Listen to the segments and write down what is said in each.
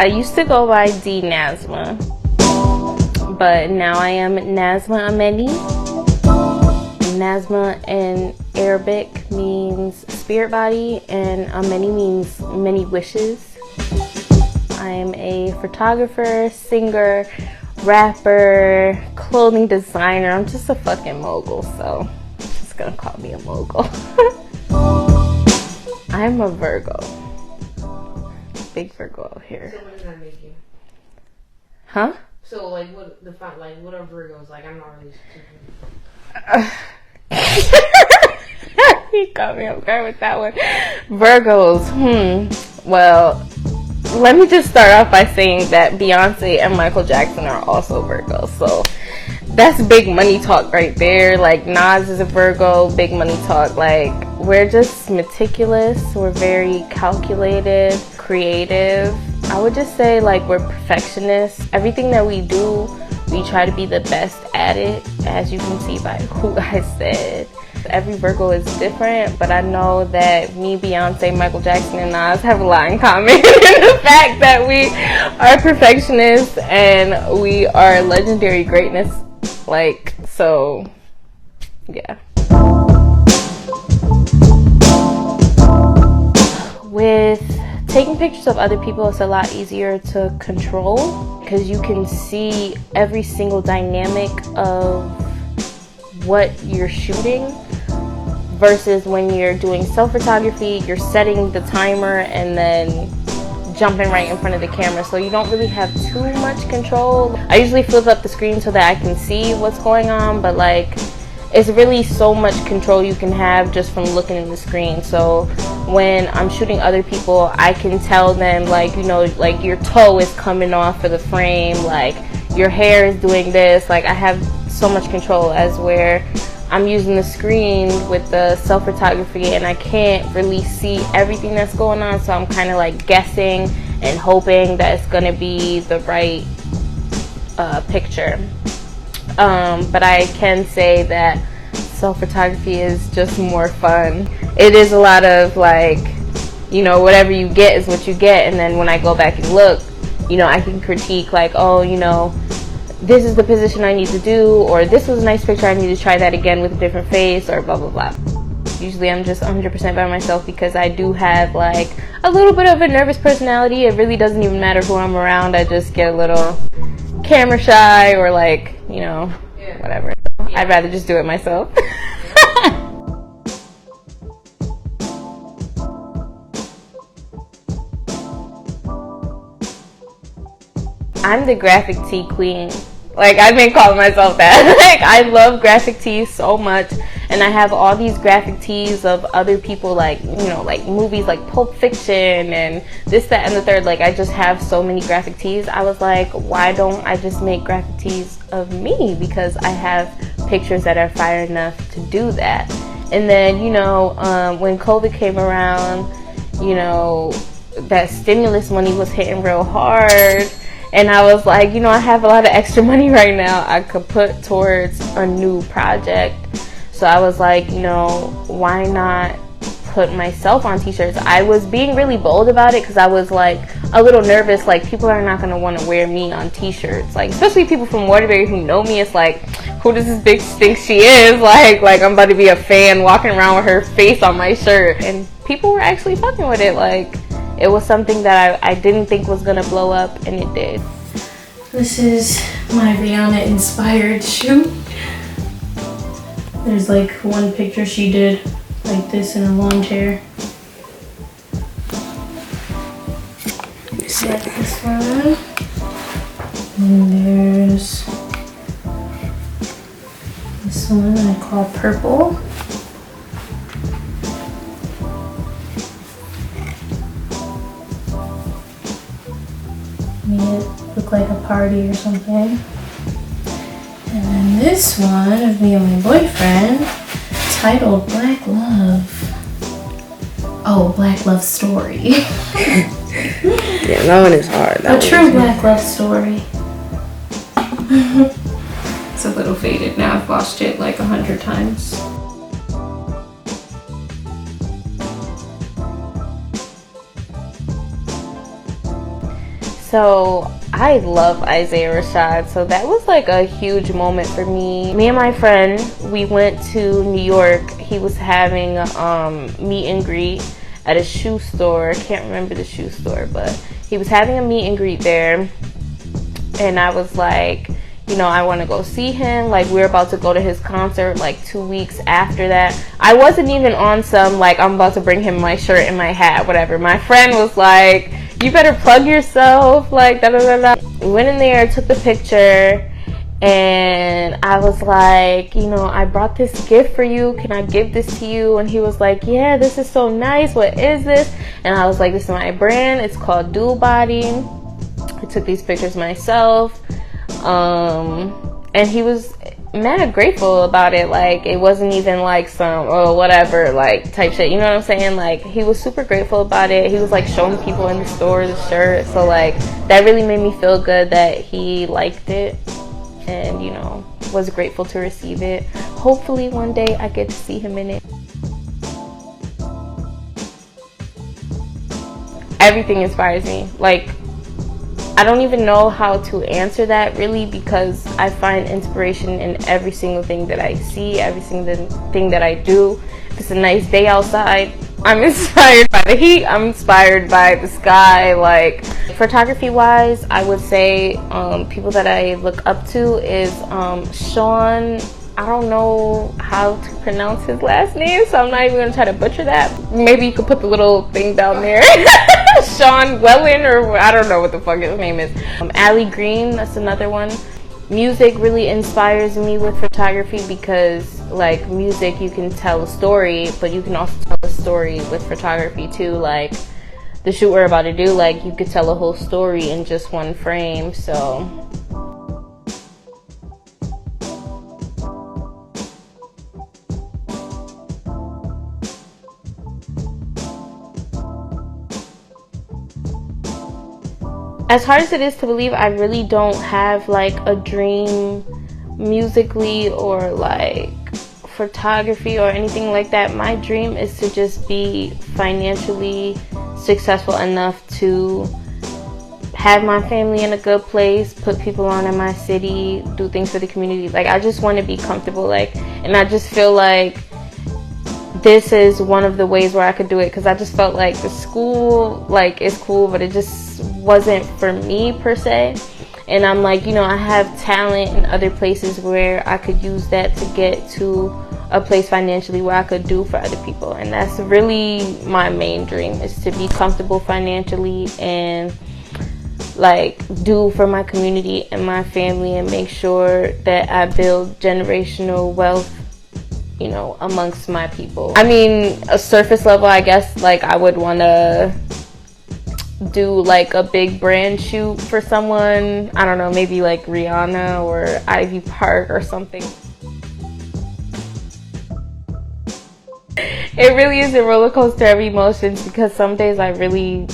I used to go by D Nasma, but now I am Nasma Ameni. Nasma in Arabic means spirit body, and Ameni means many wishes. I am a photographer, singer, rapper, clothing designer. I'm just a fucking mogul, so just gonna call me a mogul. I'm a Virgo. Big Virgo out here. So what does that make you? Huh? So like what are Virgos? Like I'm not really He got me up guard with that one. Virgos. Well, let me just start off by saying that Beyonce and Michael Jackson are also Virgos. So that's big money talk right there. Like Nas is a Virgo, big money talk. Like we're just meticulous. We're very calculated, creative. I would just say like we're perfectionists. Everything that we do, we try to be the best at it, as you can see by who I said. Every Virgo is different, but I know that me, Beyonce, Michael Jackson, and Nas have a lot in common in the fact that we are perfectionists and we are legendary greatness. Like, so, yeah. With taking pictures of other people, it's a lot easier to control because you can see every single dynamic of what you're shooting, versus when you're doing self-photography, you're setting the timer and then jumping right in front of the camera, so you don't really have too much control. I usually flip up the screen so that I can see what's going on, but like it's really so much control you can have just from looking at the screen. So when I'm shooting other people, I can tell them like, you know, like your toe is coming off of the frame, like your hair is doing this. Like I have so much control, as where I'm using the screen with the self-photography and I can't really see everything that's going on, so I'm kind of like guessing and hoping that it's gonna be the right picture. But I can say that self-photography is just more fun. It is a lot of like, you know, whatever you get is what you get, and then when I go back and look, you know, I can critique like, oh, you know, this is the position I need to do, or this was a nice picture, I need to try that again with a different face, or blah blah blah. Usually I'm just 100% by myself because I do have like a little bit of a nervous personality. It really doesn't even matter who I'm around. I just get a little camera shy, or like, you know, whatever. So I'd rather just do it myself. I'm the graphic tee queen. Like, I've been calling myself that. Like, I love graphic tees so much, and I have all these graphic tees of other people, like, you know, like movies like Pulp Fiction and this, that, and the third. Like, I just have so many graphic tees. I was like, why don't I just make graphic tees of me? Because I have pictures that are fire enough to do that. And then, you know, when COVID came around, you know, that stimulus money was hitting real hard. And I was like, you know, I have a lot of extra money right now I could put towards a new project. So I was like, you know, why not put myself on t-shirts? I was being really bold about it because I was like a little nervous, like people are not going to want to wear me on t-shirts. Like, especially people from Waterbury who know me, it's like, who does this bitch think she is? Like I'm about to be a fan walking around with her face on my shirt. And people were actually fucking with it. Like, it was something that I didn't think was gonna blow up, and it did. This is my Rihanna inspired shoot. There's like one picture she did like this in a lawn chair. Set this one. And there's this one I call purple. Made it look like a party or something. And then this one of me and my boyfriend, titled Black Love. Oh, Black Love Story. Yeah, that one is hard. A true Black Love Story. It's a little faded now. I've watched it like 100 times. So I love Isaiah Rashad, so that was like a huge moment for me. Me and my friend, we went to New York. He was having a meet and greet at a shoe store. I can't remember the shoe store, but he was having a meet and greet there. And I was like, you know, I want to go see him. Like, we're about to go to his concert like 2 weeks after that. I wasn't even on some, like, I'm about to bring him my shirt and my hat, whatever. My friend was like, you better plug yourself, like, da da da da. We went in there, took the picture, and I was like, you know, I brought this gift for you. Can I give this to you? And he was like, yeah, this is so nice. What is this? And I was like, this is my brand. It's called Dual Body. I took these pictures myself. And he was mad grateful about it. Like, it wasn't even like some, oh, whatever, like, type shit. You know what I'm saying? Like, he was super grateful about it. He was like showing people in the store the shirt. So like, that really made me feel good that he liked it and, you know, was grateful to receive it. Hopefully one day I get to see him in it. Everything inspires me. Like, I don't even know how to answer that really, because I find inspiration in every single thing that I see, every single thing that I do. If it's a nice day outside, I'm inspired by the heat, I'm inspired by the sky. Like, photography wise, I would say people that I look up to is Sean. I don't know how to pronounce his last name, so I'm not even gonna try to butcher that. Maybe you could put the little thing down there. Sean Wellen, or I don't know what the fuck his name is. Ali Green, that's another one. Music really inspires me with photography because, like, music, you can tell a story, but you can also tell a story with photography too. Like, the shoot we're about to do, like, you could tell a whole story in just one frame, so. As hard as it is to believe, I really don't have like a dream musically or like photography or anything like that. My dream is to just be financially successful enough to have my family in a good place, put people on in my city, do things for the community. Like, I just want to be comfortable, like, and I just feel like this is one of the ways where I could do it, because I just felt like the school, like, is cool, but it just wasn't for me per se. And I'm like, you know, I have talent in other places where I could use that to get to a place financially where I could do for other people. And that's really my main dream, is to be comfortable financially and like do for my community and my family and make sure that I build generational wealth, you know, amongst my people. I mean, a surface level, I guess, like, I would want to do like a big brand shoot for someone. I don't know, maybe like Rihanna or Ivy Park or something. It really is a roller coaster of emotions, because some days I really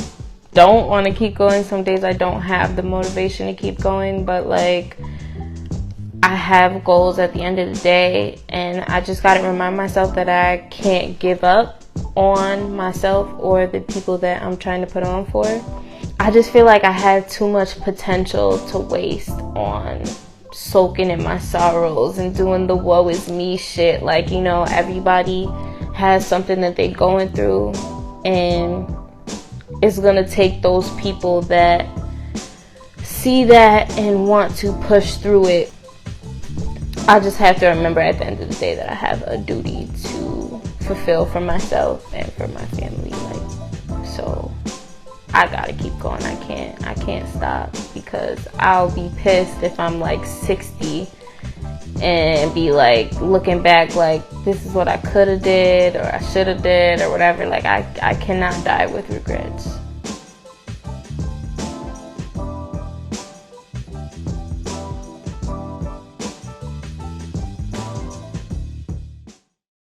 don't want to keep going, some days I don't have the motivation to keep going, but like, I have goals at the end of the day, and I just got to remind myself that I can't give up on myself or the people that I'm trying to put on for. I just feel like I have too much potential to waste on soaking in my sorrows and doing the woe is me shit. Like, you know, everybody has something that they're going through, and it's gonna take those people that see that and want to push through it. I just have to remember at the end of the day that I have a duty to fulfill for myself and for my family. Like, so I gotta keep going. I can't stop, because I'll be pissed if I'm like 60 and be like looking back like, this is what I could have did or I should have did or whatever. Like, I cannot die with regrets.